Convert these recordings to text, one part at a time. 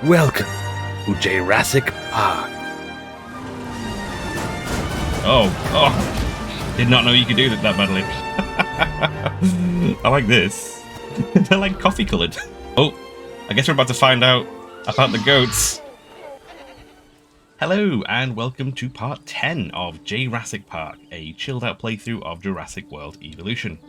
Welcome to Jurassic Park. Oh, did not know you could do that badly. I like this. They're like coffee coloured. Oh, I guess we're about to find out about the goats. Hello and welcome to part 10 of Jay-rassic Park, a chilled out playthrough of Jurassic World Evolution.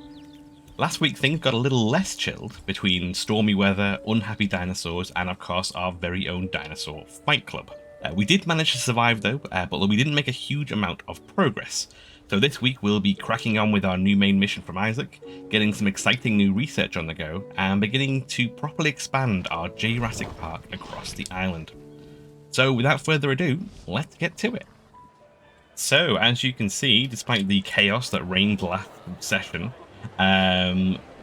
Last week things got a little less chilled between stormy weather, unhappy dinosaurs, and of course our very own dinosaur fight club. We did manage to survive though, but we didn't make a huge amount of progress. So this week we'll be cracking on with our new main mission from Isaac, getting some exciting new research on the go, and beginning to properly expand our Jurassic Park across the island. So without further ado, let's get to it. So as you can see, despite the chaos that reigned last session,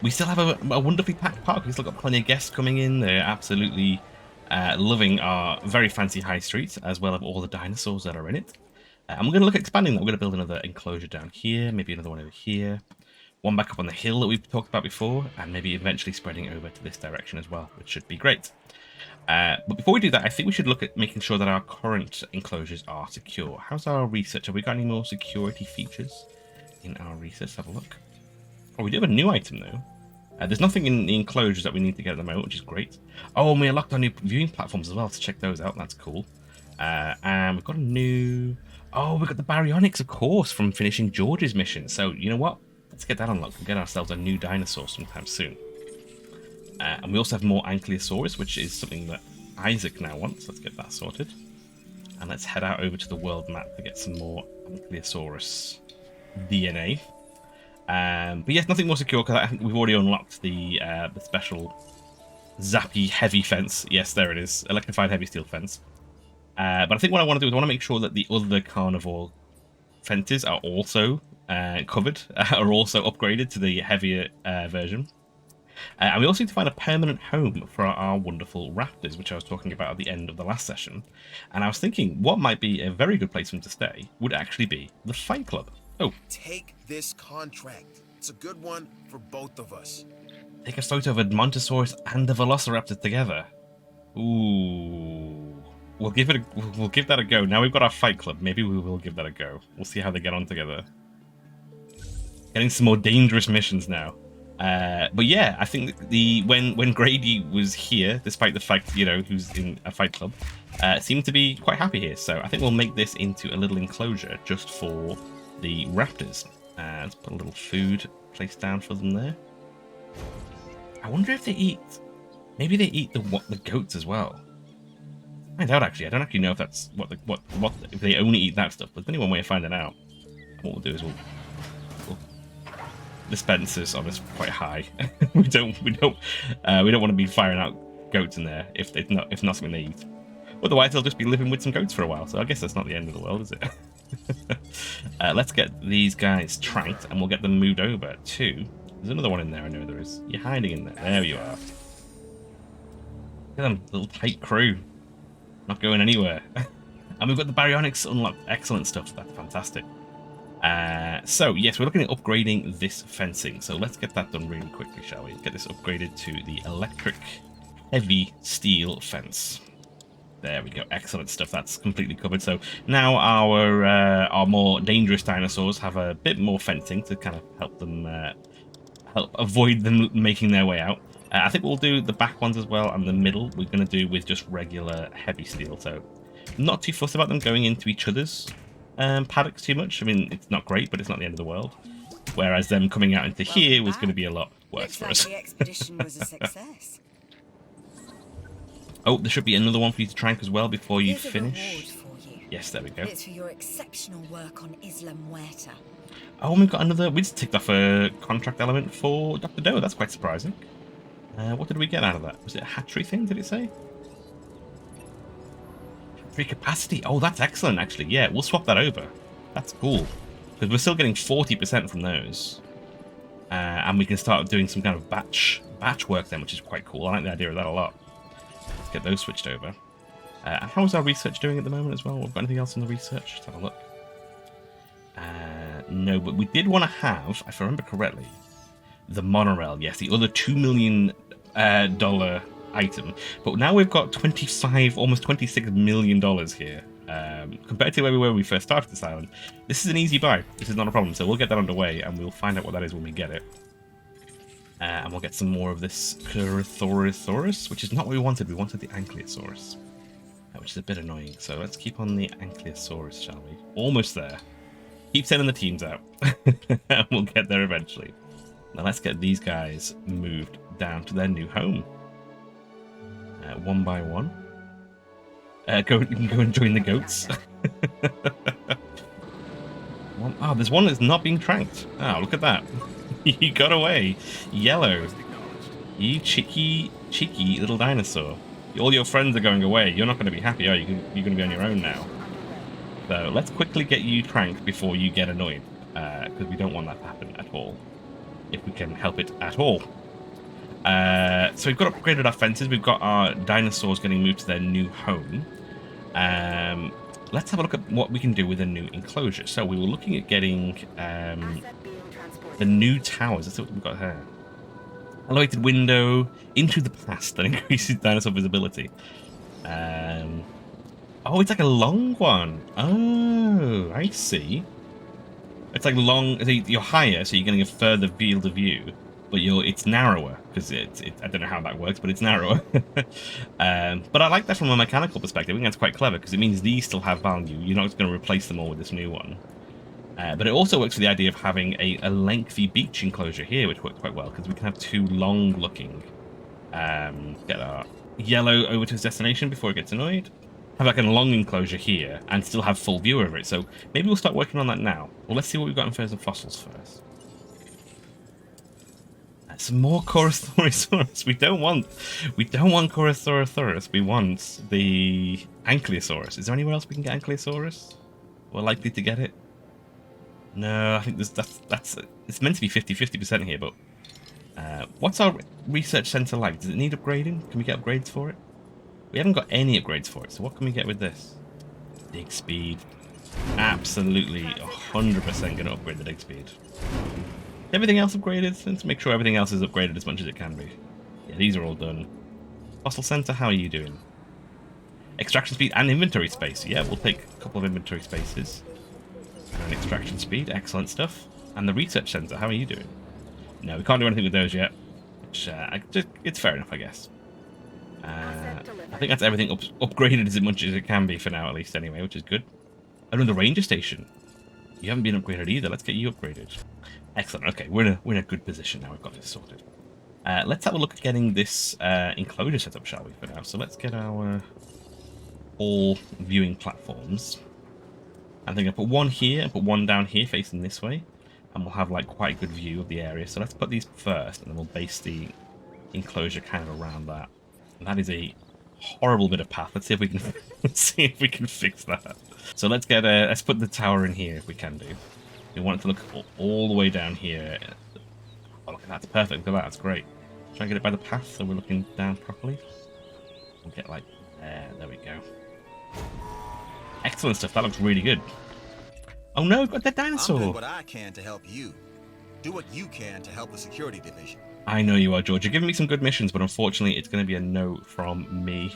we still have a wonderfully packed park. We've still got plenty of guests coming in. They're absolutely loving our very fancy high streets, as well as all the dinosaurs that are in it. And we're going to look at expanding that. We're going to build another enclosure down here, maybe another one over here, one back up on the hill that we've talked about before, and maybe eventually spreading over to this direction as well, which should be great. But before we do that, I think we should look at making sure that our current enclosures are secure. How's our research? Have we got any more security features in our research? Have a look. Oh, we do have a new item though. There's nothing in the enclosures that we need to get at the moment, which is great. Oh, and we unlocked our new viewing platforms as well to check those out. That's cool. And we've got a new... Oh, we've got the baryonyx, of course, from finishing George's mission. So, you know what? Let's get that unlocked. We'll get ourselves a new dinosaur sometime soon. And we also have more Ankylosaurus, which is something that Isaac now wants. Let's get that sorted. And let's head out over to the world map to get some more Ankylosaurus DNA. But yes, nothing more secure because I think we've already unlocked the special zappy heavy fence. Yes, there it is. Electrified heavy steel fence. But I think what I want to do is I want to make sure that the other carnivore fences are also covered, are also upgraded to the heavier version. And we also need to find a permanent home for our wonderful raptors, which I was talking about at the end of the last session. And I was thinking what might be a very good place for them to stay would actually be the Fight Club. Oh. Take this contract. It's a good one for both of us. Take a photo of a Montosaurus and a Velociraptor together. Ooh. We'll give that a go. Now we've got our Fight Club. Maybe we will give that a go. We'll see how they get on together. Getting some more dangerous missions now. But yeah, I think when Grady was here, despite the fact, you know, who's in a Fight Club, seemed to be quite happy here. So I think we'll make this into a little enclosure just for the raptors. Let's put a little food place down for them there. I wonder if they eat... Maybe they eat the goats as well. Find out actually. I don't actually know if that's what if they only eat that stuff. But there's only one way of finding out. What we'll do is we'll the Spencers on us quite high. we don't want to be firing out goats in there if not something they eat. Otherwise they'll just be living with some goats for a while. So I guess that's not the end of the world, is it? Let's get these guys tranked and we'll get them moved over to... There's another one in there, I know there is. You're hiding in there. There you are. Look at them, little tight crew. Not going anywhere. And we've got the baryonyx unlocked. Excellent stuff. That's fantastic. So yes, we're looking at upgrading this fencing. So let's get that done really quickly, shall we? Get this upgraded to the electric heavy steel fence. There we go. Excellent stuff. That's completely covered. So now our more dangerous dinosaurs have a bit more fencing to kind of help them help avoid them making their way out. I think we'll do the back ones as well, and the middle we're going to do with just regular heavy steel. So not too fussed about them going into each other's paddocks too much. I mean, it's not great, but it's not the end of the world. Whereas them coming out into here was going to be a lot worse for us. The expedition was a success. Oh, there should be another one for you to trank as well before you Here's a finish. reward for you. Yes, there we go. It's for your exceptional work on Isla Muerta. Oh, and we've got another... We just ticked off a contract element for Dr. Doe. That's quite surprising. What did we get out of that? Was it a hatchery thing, did it say? Free capacity. Oh, that's excellent, actually. Yeah, we'll swap that over. That's cool. Because we're still getting 40% from those. And we can start doing some kind of batch work then, which is quite cool. I like the idea of that a lot. Let's get those switched over. How is our research doing at the moment as well? We've got anything else on the research? Let's have a look. No, but we did want to have, if I remember correctly, the monorail. Yes, the other $2 million item. But now we've got 25, almost $26 million here. Compared to where we were when we first started this island, this is an easy buy. This is not a problem. So we'll get that underway, and we'll find out what that is when we get it. And we'll get some more of this Corythosaurus, which is not what we wanted. We wanted the Ankylosaurus, which is a bit annoying. So let's keep on the Ankylosaurus, shall we? Almost there. Keep sending the teams out. And we'll get there eventually. Now let's get these guys moved down to their new home. One by one. You can go and join the goats. Oh, there's one that's not being tracked. Oh, look at that. You got away. Yellow. You cheeky little dinosaur. All your friends are going away. You're not going to be happy, are you? You're going to be on your own now. So let's quickly get you tranked before you get annoyed. Because we don't want that to happen at all. If we can help it at all. So we've got upgraded our fences. We've got our dinosaurs getting moved to their new home. Let's have a look at what we can do with a new enclosure. So we were looking at getting the new towers. Let's see what we've got here. Elevated window into the past that increases dinosaur visibility. Oh, it's like a long one. Oh, I see. It's like long. You're higher, so you're getting a further field of view. But it's narrower because I don't know how that works, but it's narrower. But I like that from a mechanical perspective. I think that's quite clever because it means these still have value. You're not just going to replace them all with this new one. But it also works for the idea of having a lengthy beach enclosure here, which works quite well because we can have two long-looking. Get our yellow over to its destination before it gets annoyed. Have like a long enclosure here and still have full view over it. So maybe we'll start working on that now. Well, let's see what we've got in terms of fossils first. Some more Corythosaurus. We don't want Corythosaurus. We want the Ankylosaurus. Is there anywhere else we can get Ankylosaurus? We're likely to get it. No, I think it's meant to be 50% here, but what's our research center like? Does it need upgrading? Can we get upgrades for it? We haven't got any upgrades for it, so what can we get with this? Dig speed. Absolutely 100% going to upgrade the dig speed. Everything else upgraded? Let's make sure everything else is upgraded as much as it can be. Yeah, these are all done. Fossil center, how are you doing? Extraction speed and inventory space. Yeah, we'll take a couple of inventory spaces. And extraction speed, excellent stuff. And the research center, how are you doing? No, we can't do anything with those yet. Which, it's fair enough, I guess. I think that's everything upgraded as much as it can be for now, at least, anyway, which is good. Another ranger station. You haven't been upgraded either. Let's get you upgraded. Excellent. Okay, we're in a good position now. We've got this sorted. Let's have a look at getting this enclosure set up, shall we, for now? So let's get our all viewing platforms. I think I'll put one here and put one down here facing this way. And we'll have like quite a good view of the area. So let's put these first and then we'll base the enclosure kind of around that. And that is a horrible bit of path. Let's see if we can fix that. So let's put the tower in here if we can do. We want it to look all the way down here. Oh, look at that. That's perfect. Look at that. That's great. Try and get it by the path so we're looking down properly. We'll get like there. There we go. Excellent stuff. That looks really good. Oh no, we've got that dinosaur. I'm doing what I can to help you. Do what you can to help the security division. I know you are, George. You're giving me some good missions, but unfortunately it's going to be a no from me.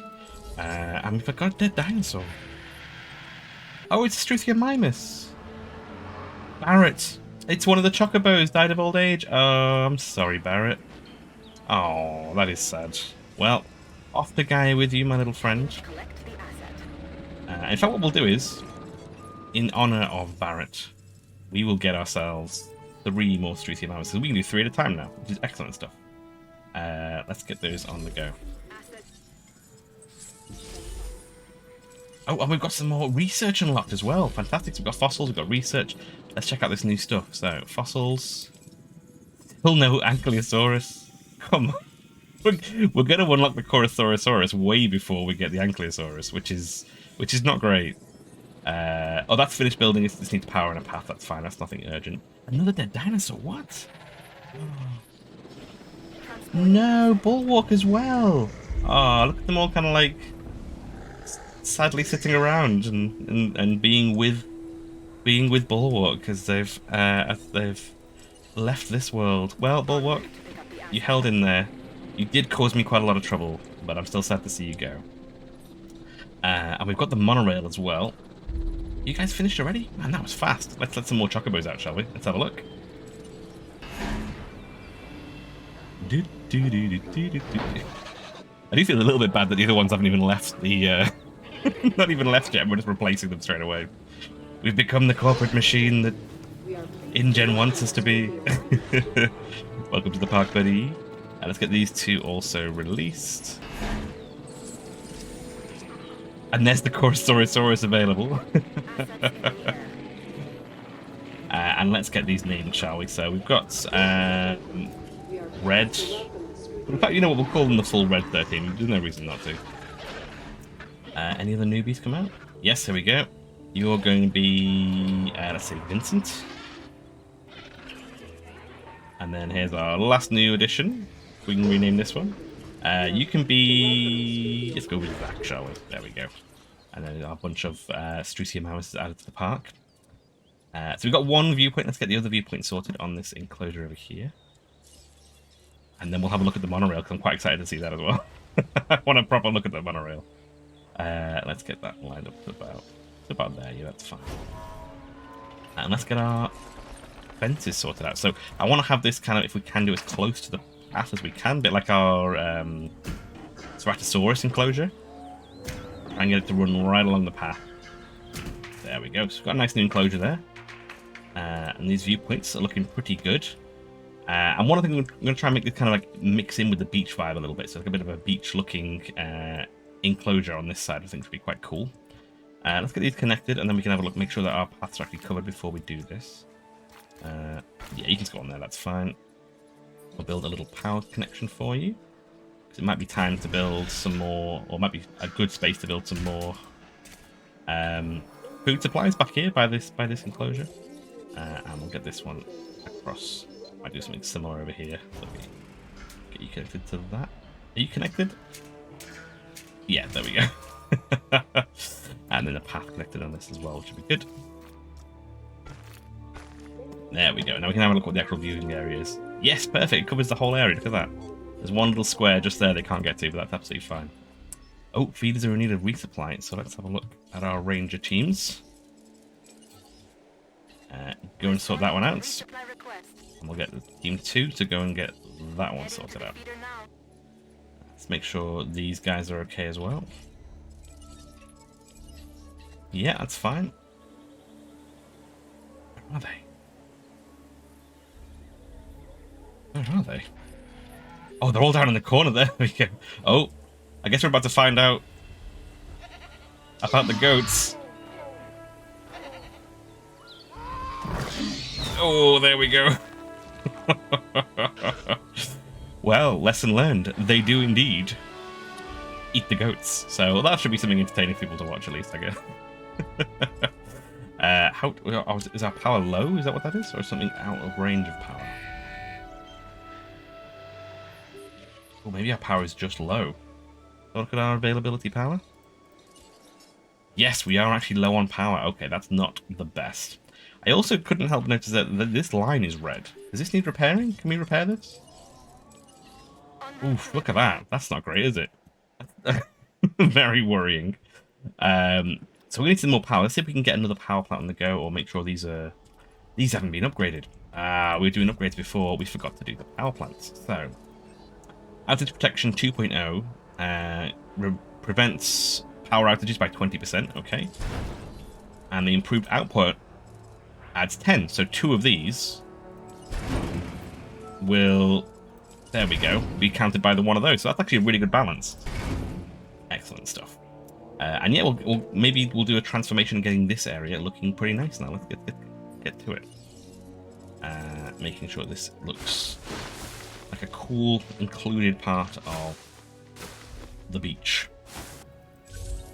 And we've got a dead dinosaur. Oh, it's Struthiomimus. Barrett. It's one of the chocobos, died of old age. Oh, I'm sorry, Barrett. Oh, that is sad. Well, off the guy with you, my little friend. In fact, what we'll do is, in honor of Barrett, we will get ourselves 3 more Struthiomimus. So we can do 3 at a time now, which is excellent stuff. Let's get those on the go. Oh, and we've got some more research unlocked as well. Fantastic. So we've got fossils, we've got research. Let's check out this new stuff. So, fossils. Still no Ankylosaurus. Come on. We're going to unlock the Corythosaurus way before we get the Ankylosaurus, which is not great. Oh, that's finished building. It just needs power and a path. That's fine. That's nothing urgent. Another dead dinosaur. What? Oh. No, bulwark as well. Oh, look at them all kind of like sadly sitting around and being with bulwark because they've left this world. Well, bulwark, you held in there. You did cause me quite a lot of trouble but I'm still sad to see you go. And we've got the monorail as well. You guys finished already? Man, that was fast. Let's let some more chocobos out, shall we? Let's have a look. I do feel a little bit bad that the other ones haven't even left the... not even left yet, we're just replacing them straight away. We've become the corporate machine that InGen wants us to be. Welcome to the park, buddy. Let's get these two also released. And there's the Corsaurus available. And let's get these named, shall we? So we've got Red. In fact, you know what? We'll call them the full Red 13. There's no reason not to. Any other newbies come out? Yes, here we go. You're going to be, let's say, Vincent. And then here's our last new addition. We can rename this one. You can be... Let's go with Zach, shall we? There we go. And then a bunch of Strucia Mowers added to the park. So we've got one viewpoint. Let's get the other viewpoint sorted on this enclosure over here. And then we'll have a look at the monorail, because I'm quite excited to see that as well. I want a proper look at the monorail. Let's get that lined up to about there. Yeah, that's fine. And let's get our fences sorted out. So I want to have this kind of, if we can do as close to the path as we can, a bit like our Ceratosaurus enclosure. And get it to run right along the path. There we go. So we've got a nice new enclosure there. And these viewpoints are looking pretty good. And one of the things I'm going to try and make this kind of like mix in with the beach vibe a little bit. So like a bit of a beach-looking enclosure on this side, I think would be quite cool. Let's get these connected, and then we can have a look, make sure that our paths are actually covered before we do this. Yeah, you can just go on there, that's fine. We'll build a little power connection for you. Because it might be time to build some more, or might be a good space to build some more food supplies back here by this enclosure. And we'll get this one across. Might do something similar over here. Let me get you connected to that. Are you connected? Yeah, there we go. And then a path connected on this as well, which would be good. There we go. Now we can have a look what the actual viewing area is. Yes, perfect. It covers the whole area. Look at that. There's one little square just there they can't get to, but that's absolutely fine. Oh, feeders are in need of resupply, so let's have a look at our ranger teams. Go and sort that one out. And we'll get the team 2 to go and get that one sorted out. Let's make sure these guys are okay as well. Yeah, that's fine. Where are they? Where are they? Oh, they're all down in the corner there. We go. Oh, I guess we're about to find out about the goats. Oh, there we go. Well, lesson learned. They do indeed eat the goats. So that should be something entertaining for people to watch, at least, I guess. Is our power low? Is that what that is? Or something out of range of power? Or maybe our power is just low. Look at our availability power. Yes, we are actually low on power. Okay, that's not the best. I also couldn't help notice that this line is red. Does this need repairing? Can we repair this? Oof, look at that. That's not great, is it? Very worrying. So we need some more power. Let's see if we can get another power plant on the go, or make sure these haven't been upgraded. We were doing upgrades before. We forgot to do the power plants. So, outage protection 2.0 prevents power outages by 20%. Okay, and the improved output adds 10. So 2 of these will, there we go, be counted by the one of those. So that's actually a really good balance. Excellent stuff. And yeah, maybe we'll do a transformation, getting this area looking pretty nice now. Let's get to it. Making sure this looks like a cool, included part of the beach.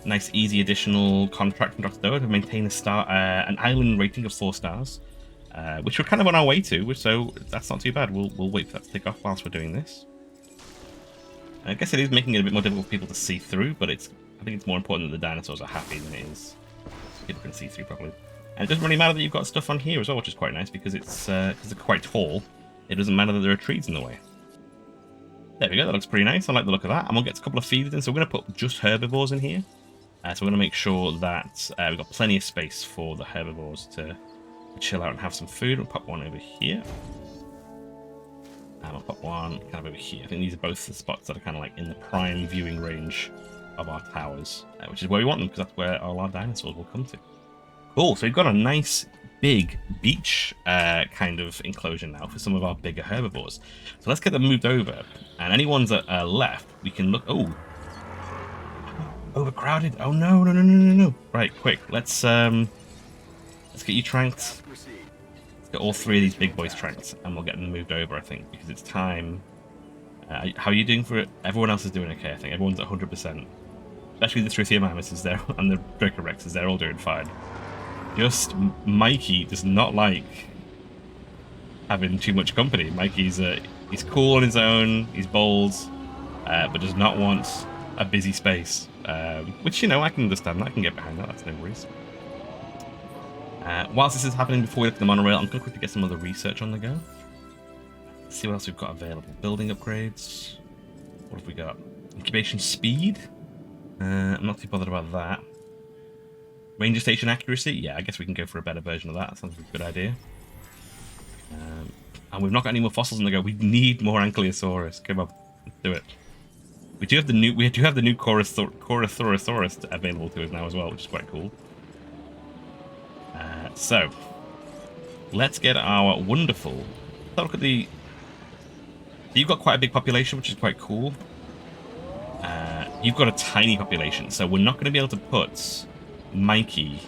Nice, easy additional contract from Dr. Doe to maintain an island rating of 4 stars, which we're kind of on our way to. So that's not too bad. We'll wait for that to take off whilst we're doing this. I guess it is making it a bit more difficult for people to see through, but I think it's more important that the dinosaurs are happy than it is people can see through properly. And it doesn't really matter that you've got stuff on here as well, which is quite nice, because they're quite tall. It doesn't matter that there are trees in the way. There we go, that looks pretty nice. I like the look of that. And we'll get a couple of feeders in. So we're going to put just herbivores in here. So we're going to make sure that we've got plenty of space for the herbivores to chill out and have some food. We'll pop one over here. And I'll pop one kind of over here. I think these are both the spots that are kind of like in the prime viewing range of our towers, which is where we want them, because that's where all our dinosaurs will come to. Cool, so we've got a nice big beach kind of enclosure now for some of our bigger herbivores. So let's get them moved over, and any ones that are left, we can look. Oh, overcrowded. Oh no, no, no, no, no, no. Right, quick, let's get you tranked. Let's get all three of these big boys tranked, and we'll get them moved over, I think, because it's time. How are you doing for it? Everyone else is doing okay, I think. Everyone's at 100%. Especially the Tritheomymus there and the Dracorexes, they're all doing fine. Just Mikey does not like having too much company. Mikey's he's cool on his own, he's bold, but does not want a busy space. Which, you know, I can understand that. I can get behind that. That's no worries. Whilst this is happening, before we look at the monorail, I'm going to quickly get some other research on the go. Let's see what else we've got available. Building upgrades. What have we got? Incubation speed. I'm not too bothered about that. Ranger station accuracy. Yeah, I guess we can go for a better version of that. That sounds like a good idea. And we've not got any more fossils on the go. We need more Ankylosaurus. Come on, let's do it. We do have the new Corythosaurus available to us now as well, which is quite cool. So let's get our wonderful. Let's look at the. You've got quite a big population, which is quite cool. You've got a tiny population, so we're not going to be able to put Mikey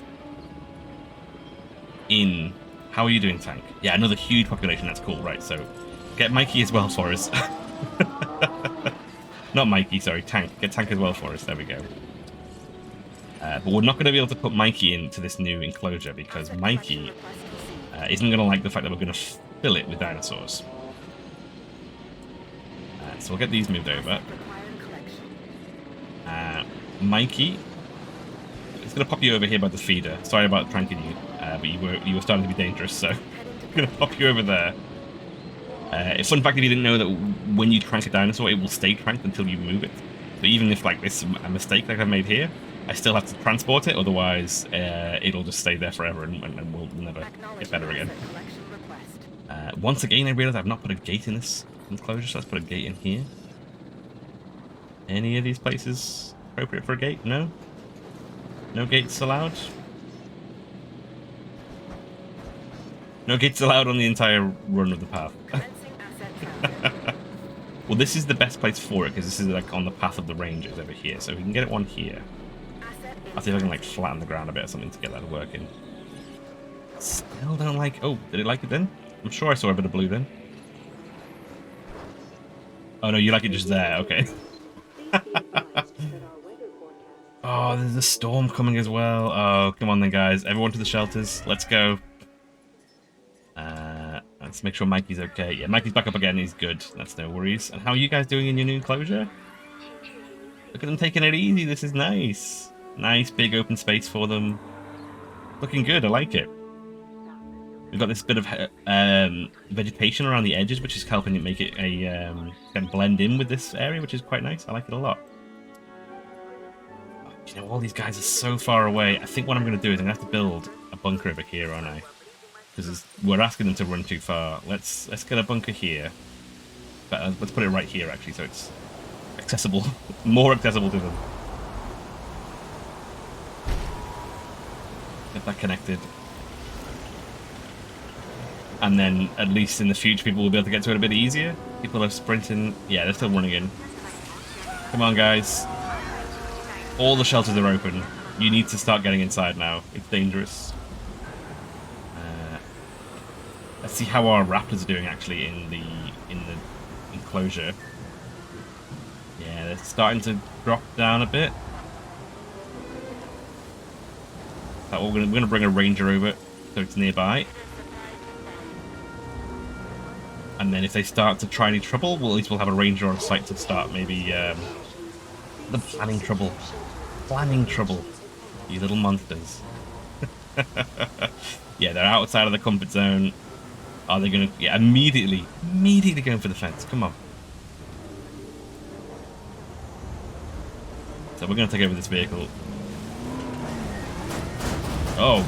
in. How are you doing, Tank? Yeah, another huge population. That's cool, right? So get Mikey as well for us. Not Mikey, sorry, Tank. Get Tank as well for us. There we go. But we're not going to be able to put Mikey into this new enclosure because Mikey isn't going to like the fact that we're going to fill it with dinosaurs. So we'll get these moved over. Mikey, it's going to pop you over here by the feeder. Sorry about pranking you, but you were starting to be dangerous, so I'm going to pop you over there. Fun fact, if you didn't know, that when you trank a dinosaur, it will stay tranked until you move it. So even if like this is a mistake like I made here, I still have to transport it, otherwise it'll just stay there forever and we'll never get better again. Once again, I realize I've not put a gate in this enclosure, so let's put a gate in here. Any of these places appropriate for a gate? No? No gates allowed? No gates allowed on the entire run of the path. Well, this is the best place for it, because this is like on the path of the rangers over here, so we can get it one here. I'll see if I can like flatten the ground a bit or something to get that working. Still don't like... Oh, did it like it then? I'm sure I saw a bit of blue then. Oh no, you like it just there, okay. Oh, there's a storm coming as well. Oh, come on then, guys. Everyone to the shelters. Let's go. Let's make sure Mikey's okay. Yeah, Mikey's back up again. He's good. That's no worries. And how are you guys doing in your new enclosure? Look at them taking it easy. This is nice. Nice big open space for them. Looking good. I like it. We've got this bit of vegetation around the edges, which is helping it make it a kind of blend in with this area, which is quite nice. I like it a lot. You know, all these guys are so far away. I think what I'm going to do is I'm going to have to build a bunker over here, aren't I? Because we're asking them to run too far. Let's get a bunker here. But, let's put it right here, actually, so it's accessible, more accessible to them. Get that connected. And then, at least in the future, people will be able to get to it a bit easier. People are sprinting. Yeah, they're still running in. Come on, guys. All the shelters are open. You need to start getting inside now. It's dangerous. Let's see how our raptors are doing actually in the enclosure. Yeah, they're starting to drop down a bit. So we're gonna bring a ranger over so it's nearby. And then if they start to try any trouble, well, at least we'll have a ranger on site to start maybe the planning trouble. Planning trouble. You little monsters. Yeah, they're outside of the comfort zone. Are they going to... Yeah, immediately going for the fence. Come on. So we're going to take over this vehicle. Oh,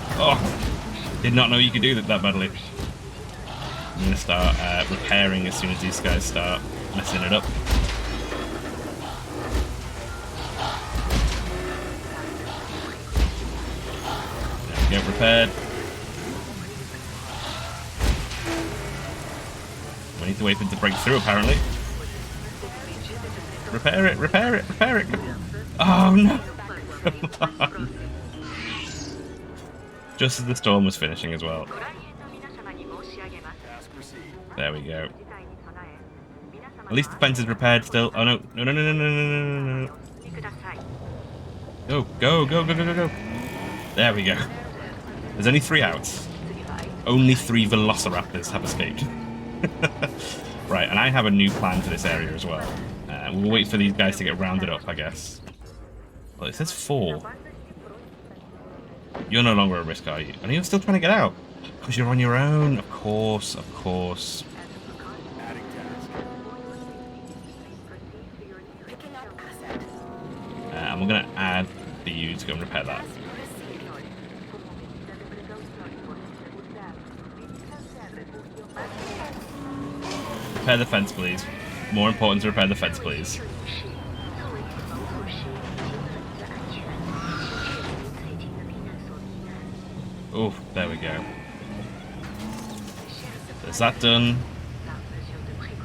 did not know you could do that badly. I'm going to start repairing as soon as these guys start messing it up. There we go, repaired. We need to wait for it to break through, apparently. Repair it, repair it, repair it. Oh no! Come on. Just as the storm was finishing as well. There we go. At least the fence is repaired still. Oh no, no, no, no, no, no, no, no, no. Go, go, go, go, go, go, go. There we go. There's only 3 outs. Only 3 velociraptors have escaped. Right, and I have a new plan for this area as well. We'll wait for these guys to get rounded up, I guess. Well, it says 4. You're no longer at risk, are you? And you're still trying to get out. Because you're on your own. Of course, of course. And we're going to add for you to go and repair that. Repair the fence, please. More important to repair the fence, please. Oh, there we go. Is that done?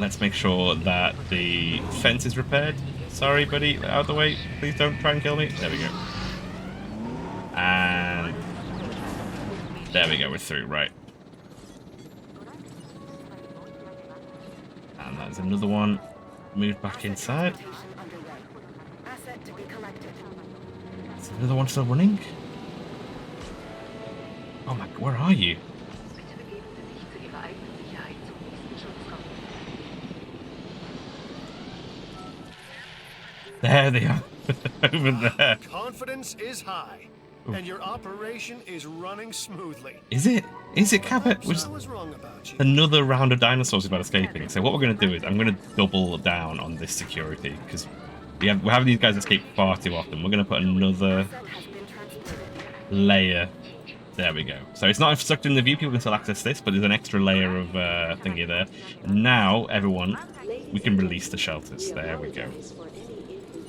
Let's make sure that the fence is repaired. Sorry, buddy, out of the way. Please don't try and kill me. There we go. And there we go, we're through, right. And that's another one. Moved back inside. Is another one still running? Oh my, where are you? There they are. Over there. Confidence is high, and your operation is running smoothly. Is it? Is it, Cabot? I was wrong about you. Another round of dinosaurs about escaping. So what we're going to do is I'm going to double down on this security because we're having these guys escape far too often. We're going to put another layer. There we go. So it's not obstructing the view. People can still access this, but there's an extra layer of thingy there. And now, everyone, we can release the shelters. There we go.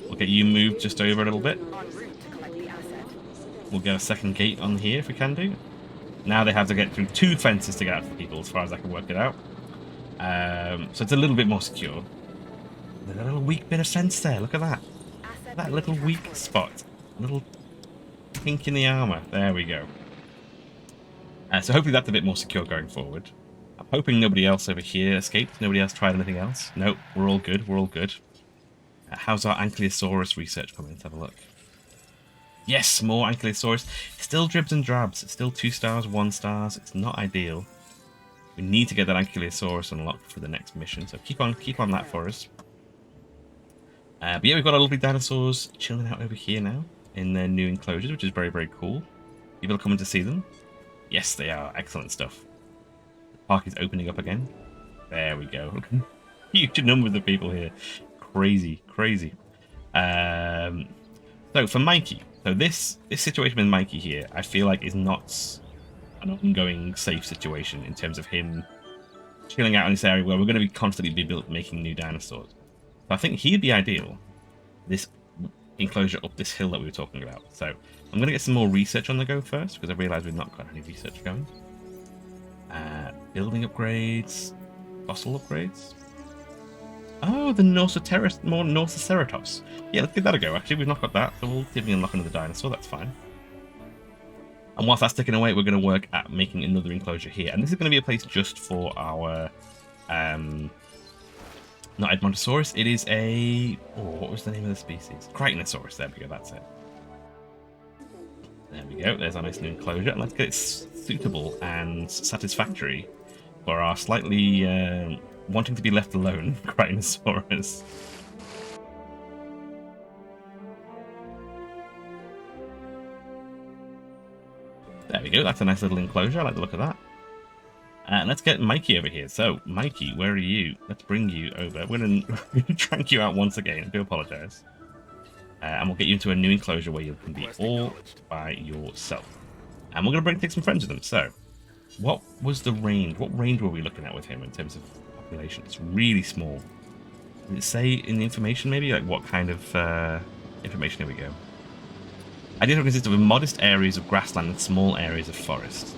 We'll get you moved just over a little bit. We'll get a second gate on here if we can do. Now they have to get through 2 fences to get out to people, as far as I can work it out. So it's a little bit more secure. There's a little weak bit of fence there. Look at that. That little weak spot. A little kink in the armor. There we go. So hopefully that's a bit more secure going forward. I'm hoping nobody else over here escaped. Nobody else tried anything else. Nope, we're all good. We're all good. How's our Ankylosaurus research coming? Let's have a look. Yes, more Ankylosaurus. Still dribs and drabs. It's still 2 stars, 1 stars. It's not ideal. We need to get that Ankylosaurus unlocked for the next mission. So keep on that for us. But yeah, we've got our lovely dinosaurs chilling out over here now in their new enclosures, which is very, very cool. People are coming to see them. Yes, they are. Excellent stuff. The park is opening up again. There we go. Huge numbers of people here. Crazy, crazy. So for Mikey, so this situation with Mikey here, I feel like is not an ongoing safe situation in terms of him chilling out in this area where we're going to be constantly making new dinosaurs. So I think he'd be ideal. This enclosure up this hill that we were talking about. So I'm going to get some more research on the go first because I realised we've not got any research going. Building upgrades, fossil upgrades. Oh, the Northoceratops. Yeah, let's give that a go. Actually, we've not got that, so we'll give me unlock another dinosaur. That's fine. And whilst that's ticking away, we're going to work at making another enclosure here. And this is going to be a place just for our, not Edmontosaurus. It is a, what was the name of the species? Crichtonosaurus. There we go. That's it. There we go. There's our nice new enclosure. And let's get it suitable and satisfactory for our slightly wanting to be left alone Crichtonosaurus. There we go. That's a nice little enclosure. I like the look of that. And let's get Mikey over here. So, Mikey, where are you? Let's bring you over. We're going to trank you out once again. I do apologise. And we'll get you into a new enclosure where you can be all by yourself. And we're going to take some friends with them. So, what was the range? What range were we looking at with him in terms of population? It's really small. Did it say in the information maybe? Like what kind of information? Here we go. Ideas consist of modest areas of grassland and small areas of forest.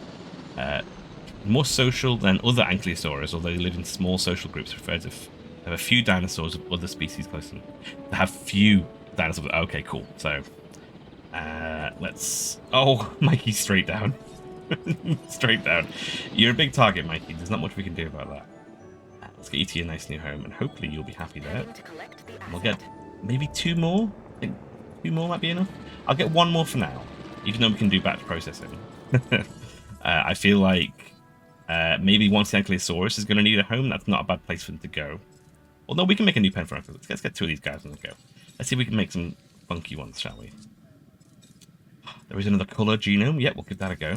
More social than other ankylosaurs, although they live in small social groups, referred to have a few dinosaurs of other species close to them. They have few dinosaurs. Okay, cool. So, let's... Oh, Mikey's straight down. Straight down. You're a big target, Mikey. There's not much we can do about that. Let's get you to your nice new home, and hopefully you'll be happy there. And we'll get maybe 2 more. I think 2 more might be enough. I'll get 1 more for now, even though we can do batch processing. I feel like maybe once the Ankylosaurus is going to need a home, that's not a bad place for them to go. Although we can make a new pen for them. Let's get 2 of these guys on the go. Let's see if we can make some funky ones, shall we? There is another colour genome. Yep, we'll give that a go.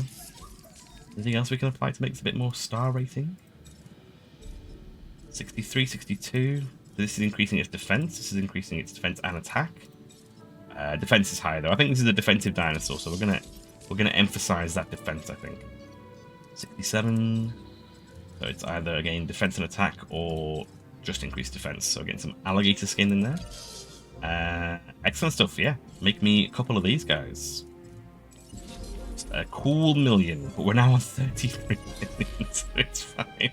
Anything else we can apply to make this a bit more star rating? 63, 62. This is increasing its defense. This is increasing its defense and attack. Defense is higher though. I think this is a defensive dinosaur, so we're gonna emphasize that defense. I think 67. So it's either again defense and attack or just increased defense. So getting some alligator skin in there. Excellent stuff. Yeah, make me a couple of these guys. A cool million, but we're now on 33 million, so it's fine.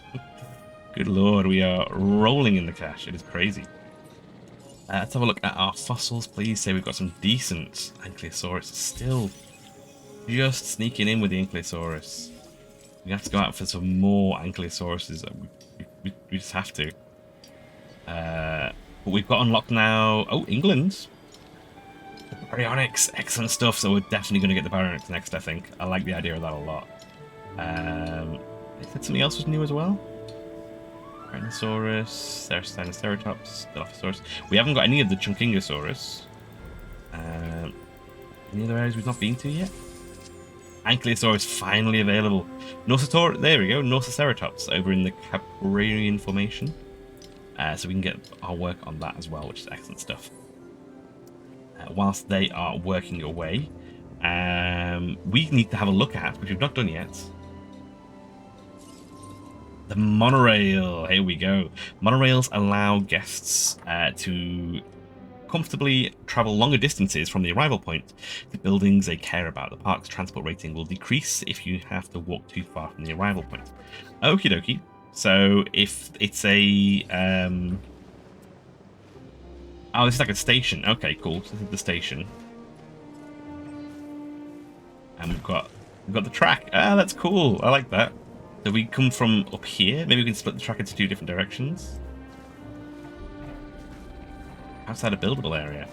Good lord, we are rolling in the cash. It is crazy. Let's have a look at our fossils, please. Say we've got some decent Ankylosaurus. Still just sneaking in with the Ankylosaurus. We have to go out for some more Ankylosauruses. We just have to. But we've got unlocked now. Oh, England. Baryonyx. Excellent stuff. So we're definitely going to get the Baryonyx next, I think. I like the idea of that a lot. Is that something else was new as well? Tyrannosaurus, Ceratops, Dilophosaurus. We haven't got any of the Chunkingosaurus. Any other areas we've not been to yet? Ankylosaurus finally available. Norsator, there we go, Norsaceratops over in the Cabrarian Formation. So we can get our work on that as well, which is excellent stuff. Whilst they are working away, we need to have a look at, which we've not done yet, the monorail. Here we go. Monorails allow guests to comfortably travel longer distances from the arrival point to buildings they care about. The park's transport rating will decrease if you have to walk too far from the arrival point. Okie dokie. So if it's a... Oh, this is like a station. Okay, cool. So this is the station. And we've got the track. Ah, that's cool. I like that. So we come from up here. Maybe we can split the track into 2 different directions. Outside a buildable area.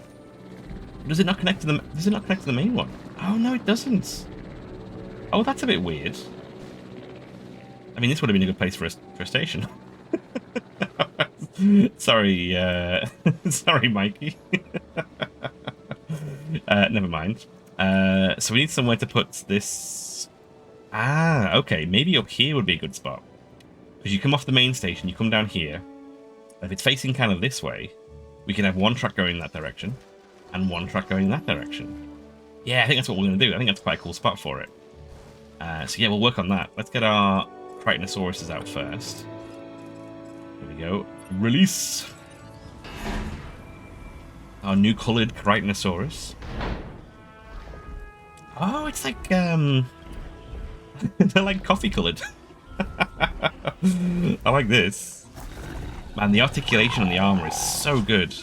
Does it not connect to the? Does it not connect to the main one? Oh no, it doesn't. Oh, that's a bit weird. I mean, this would have been a good place for a station. Sorry, sorry, Mikey. Never mind. So we need somewhere to put this. Ah, okay. Maybe up here would be a good spot. Because you come off the main station, you come down here. If it's facing kind of this way, we can have 1 track going in that direction and 1 track going in that direction. Yeah, I think that's what we're going to do. I think that's quite a cool spot for it. So yeah, we'll work on that. Let's get our Tritonousaurus out first. There we go. Release! Our new coloured Tritonousaurus. Oh, it's like, they're like coffee coloured. I like this. Man, the articulation on the armour is so good.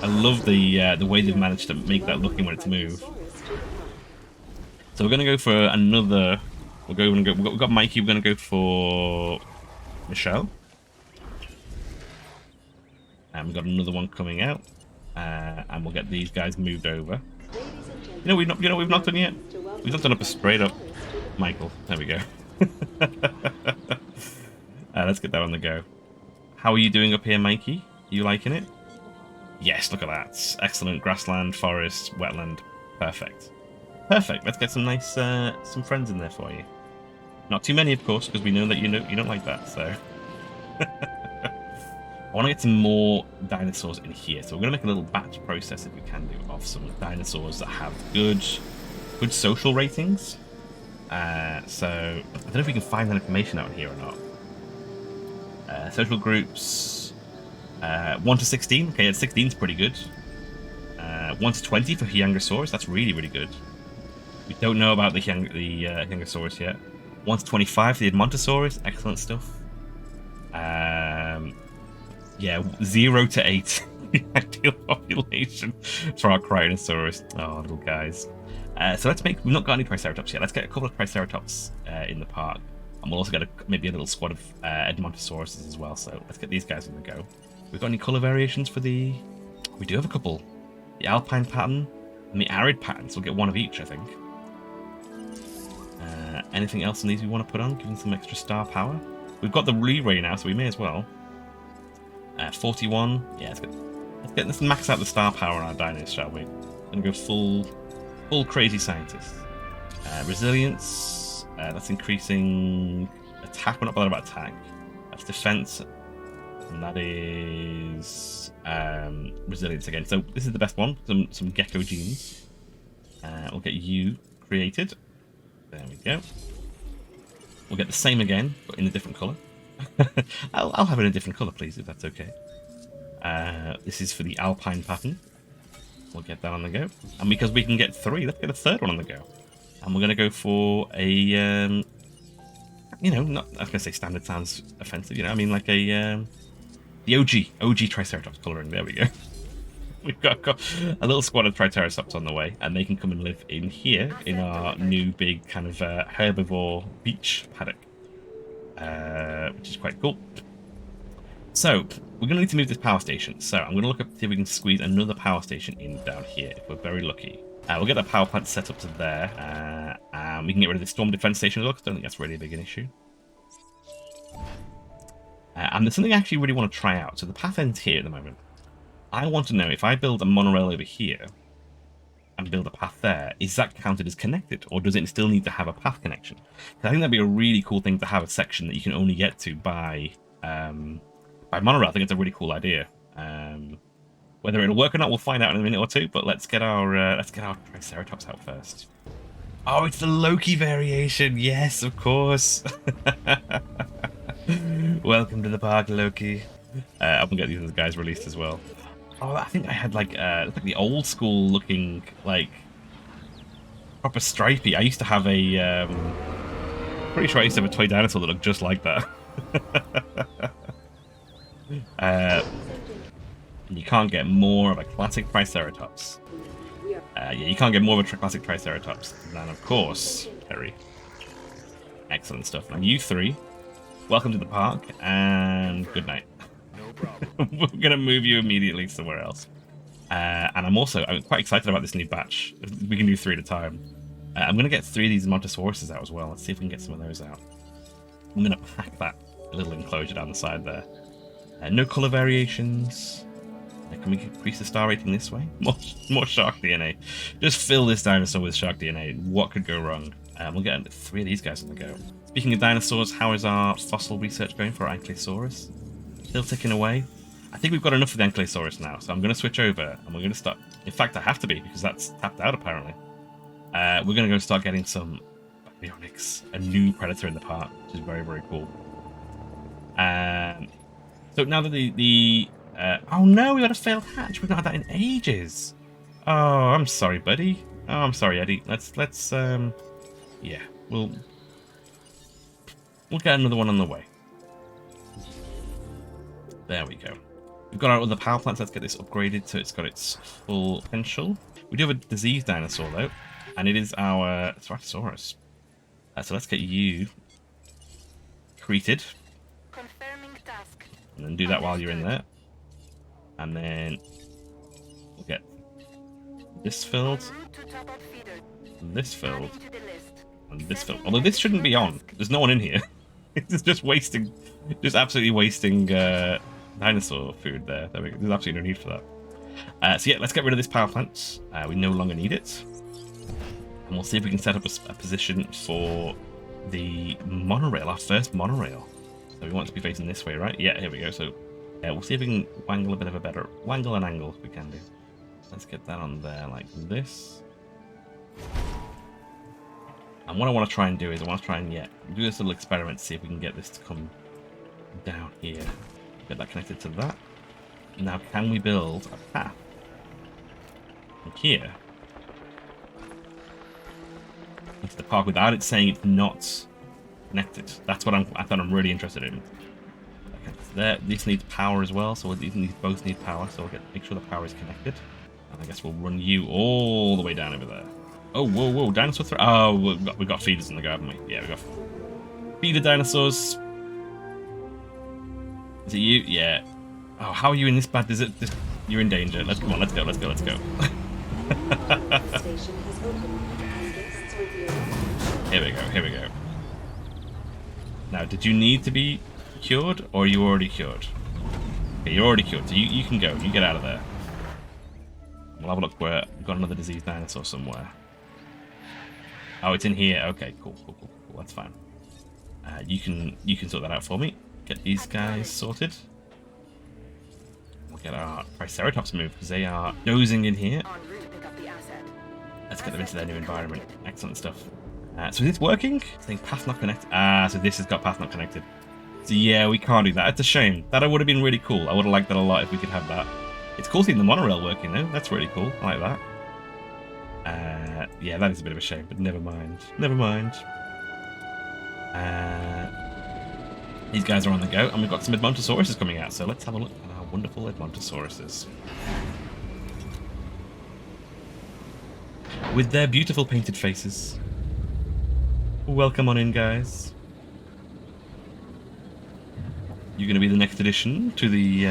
I love the way they've managed to make that looking when it's moved. So we're gonna go for another. We've got Mikey. We're gonna go for Michelle, and we've got another one coming out, and we'll get these guys moved over. We've not done yet. We've not done up a straight up Michael. There we go. Let's get that on the go. How are you doing up here, Mikey? Are you liking it? Yes, look at that. Excellent grassland, forest, wetland. Perfect. Perfect. Let's get some nice, some friends in there for you. Not too many, of course, because we know that you don't like that. So, I want to get some more dinosaurs in here. So we're going to make a little batch process, if we can do, of some dinosaurs that have good social ratings. So I don't know if we can find that information out here or not. Social groups, 1 to 16. Okay, 16 is pretty good. 1 to 20 for Hyangiosaurus. That's really, really good. We don't know about the Hyangiosaurus yet. 1 to 25 for the Edmontosaurus. Excellent stuff. Yeah, 0 to 8. The ideal population for our Cryonosaurus. Oh, little guys. So let's make... We've not got any Triceratops yet. Let's get a couple of Triceratops in the park. And we'll also get maybe a little squad of Edmontosauruses as well. So let's get these guys on the go. We've got any colour variations for the... We do have a couple. The Alpine pattern and the Arid pattern. So we'll get one of each, I think. Anything else on these we want to put on? Give them some extra star power. We've got the Re-Ray now, so we may as well. 41. Yeah, let's max out the star power on our dinos, shall we? And go full crazy scientist. Resilience. That's increasing attack. We're not bothered about attack. That's defense. And that is resilience again. So this is the best one. Some gecko genes. We'll get you created. There we go. We'll get the same again, but in a different colour. I'll have it in a different colour, please, if that's okay. This is for the Alpine pattern. We'll get that on the go. And because we can get 3, let's get a third one on the go. And we're going to go for a, you know, not, I was going to say standard sounds offensive, you know, I mean like a, the OG Triceratops colouring. There we go. We've got a little squad of Triceratops on the way, and they can come and live in here in our new big kind of herbivore beach paddock, which is quite cool. So we're going to need to move this power station. So I'm going to look up see if we can squeeze another power station in down here if we're very lucky. We'll get the power plant set up to there, and we can get rid of the storm defense station as well, because I don't think that's really a big an issue. And there's something I actually really want to try out. So the path ends here at the moment. I want to know if I build a monorail over here and build a path there, is that counted as connected, or does it still need to have a path connection? I think that'd be a really cool thing to have, a section that you can only get to by monorail. I think it's a really cool idea. Whether it'll work or not, we'll find out in a minute or two. But let's get our Triceratops out first. Oh, it's the Loki variation. Yes, of course. Welcome to the park, Loki. I'm gonna get these other guys released as well. Oh, I think I had like the old school looking, like proper stripy. I used to have a pretty sure I used to have a toy dinosaur that looked just like that. You can't get more of a classic Triceratops. Yeah, you can't get more of a classic Triceratops than, of course, Terry. Excellent stuff. Now, you three, welcome to the park, and good night. No problem. We're going to move you immediately somewhere else. And I'm quite excited about this new batch. We can do 3 at a time. I'm going to get 3 of these Montosauruses out as well. Let's see if we can get some of those out. I'm going to pack that little enclosure down the side there. No colour variations. Can we increase the star rating this way? More shark DNA. Just fill this dinosaur with shark DNA. What could go wrong? We'll get 3 of these guys on the go. Speaking of dinosaurs, how is our fossil research going for our Ankylosaurus? Still ticking away. I think we've got enough of the Ankylosaurus now, so I'm going to switch over and we're going to start. In fact, I have to be, because that's tapped out apparently. We're going to go start getting some Baryonyx, a new predator in the park, which is very, very cool. So now that oh no, we got a failed hatch. We've not had that in ages. Oh, I'm sorry, buddy. Oh, I'm sorry, Eddie. Let's yeah, we'll get another one on the way. There we go. We've got our other power plants. Let's get this upgraded so it's got its full potential. We do have a diseased dinosaur though, and it is our Ceratosaurus. So let's get you created. Confirming task. And then do that while you're in there. And then we'll get this filled, this filled, and this filled. Although this shouldn't be on. There's no one in here. It's just wasting, just absolutely wasting dinosaur food there. There's absolutely no need for that. So yeah, let's get rid of this power plant. We no longer need it. And we'll see if we can set up a position for the monorail, our first monorail. So we want it to be facing this way, right? Yeah, here we go. So Yeah, we'll see if we can wangle a bit of a better... Wangle and angle if we can do. Let's get that on there like this. And what I want to try and do is I want to try and, do this little experiment to see if we can get this to come down here. Get that connected to that. Now, can we build a path from here into the park without it saying it's not connected? That's what I thought I'm really interested in. Okay, so there, this needs power as well, so these both need power, so we'll make sure the power is connected. And I guess we'll run you all the way down over there. Oh, whoa, whoa, dinosaur threat. Oh, we've got feeders on the go, haven't we? Yeah, we've got feeder dinosaurs. Is it you? Yeah. Oh, how are you in this bad? Is it? You're in danger. Let's come on. Let's go. Let's go. Let's go. Here we go. Here we go. Now, did you need to be cured, or are you already cured? Okay, you're already cured, so you can go. You get out of there. We'll have a look where we've got another diseased dinosaur somewhere. Oh, it's in here. Okay, cool. That's fine. You can sort that out for me. Get these guys sorted. We'll get our Triceratops moved because they are dozing in here. Let's get them into their new environment. Excellent stuff. So is this working? I think path not connected. So this has got path not connected. So yeah, we can't do that. It's a shame. That would have been really cool. I would have liked that a lot if we could have that. It's cool seeing the monorail working though. That's really cool. I like that. Yeah, that is a bit of a shame, but never mind. Never mind. These guys are on the go, and we've got some Edmontosauruses coming out, so let's have a look at our wonderful Edmontosauruses. With their beautiful painted faces. Welcome on in, guys. You're going to be the next addition to the...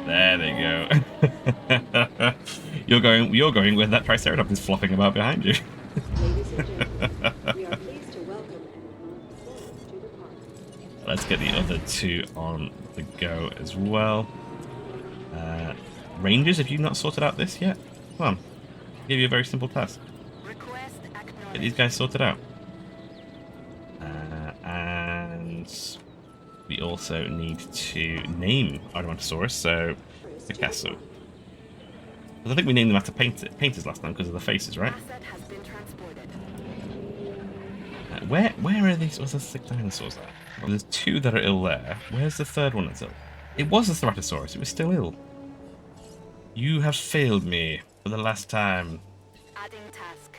There they go. You're going where that Triceratops is flopping about behind you. Let's get the other two on the go as well. Rangers, have you not sorted out this yet? Come on. I'll give you a very simple task. Get these guys sorted out. And we also need to name our Edmontosaurus, so Picasso. I think we named them after painters last time because of the faces, right? Where are these? What's the 6 dinosaurs there? Well, there's 2 that are ill there. Where's the 3rd one that's ill? It was the Ceratosaurus. It was still ill. You have failed me for the last time. Adding task.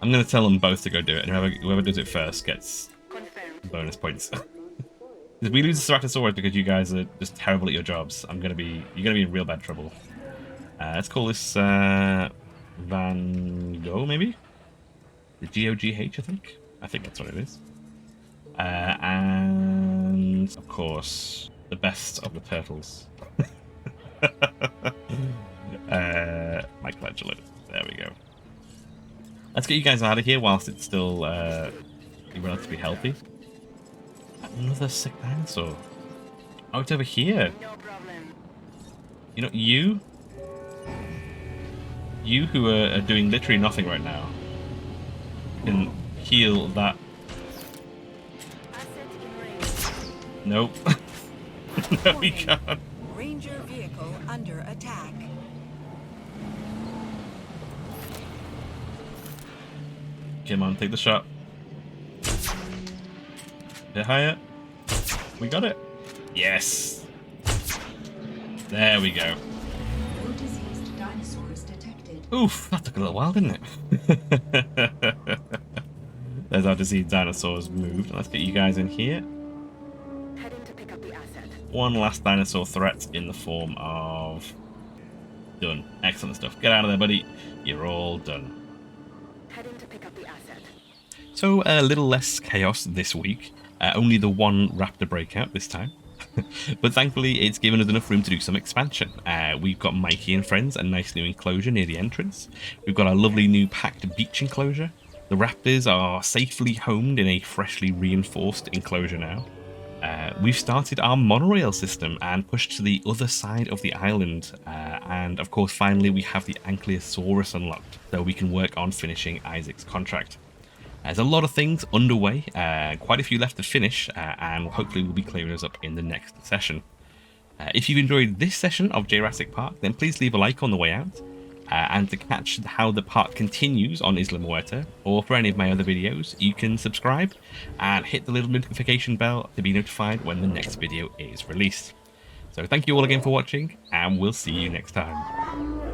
I'm going to tell them both to go do it, and whoever does it first gets bonus points. If we lose the Ceratosaurus because you guys are just terrible at your jobs, you're gonna be in real bad trouble. Let's call this Van Gogh, maybe? The G-O-G-H, I think. I think that's what it is. And of course, the best of the turtles. Michelangelo. There we go. Let's get you guys out of here whilst it's still relatively healthy. Another sick dinosaur. Oh, it's over here. No problem. You know, you who are doing literally nothing right now can heal that. Asset in range. Nope. No, we can't. Ranger vehicle under attack. Come on, take the shot. A bit higher. We got it. Yes. There we go. No diseased dinosaurs detected. Oof, that took a little while, didn't it? There's our diseased dinosaurs moved. Let's get you guys in here. Heading to pick up the asset. One last dinosaur threat in the form of... Done. Excellent stuff. Get out of there, buddy. You're all done. Heading to pick up the asset. So a little less chaos this week. Only the one raptor breakout this time. But thankfully it's given us enough room to do some expansion. We've got Mikey and friends, a nice new enclosure near the entrance. We've got our lovely new packed beach enclosure. The raptors are safely homed in a freshly reinforced enclosure now. We've started our monorail system and pushed to the other side of the island. And of course, finally, we have the Ankylosaurus unlocked, so we can work on finishing Isaac's contract. There's a lot of things underway, quite a few left to finish, and hopefully we'll be clearing those up in the next session. If you've enjoyed this session of Jurassic Park, then please leave a like on the way out. And to catch how the park continues on Isla Muerta, or for any of my other videos, you can subscribe and hit the little notification bell to be notified when the next video is released. So thank you all again for watching, and we'll see you next time.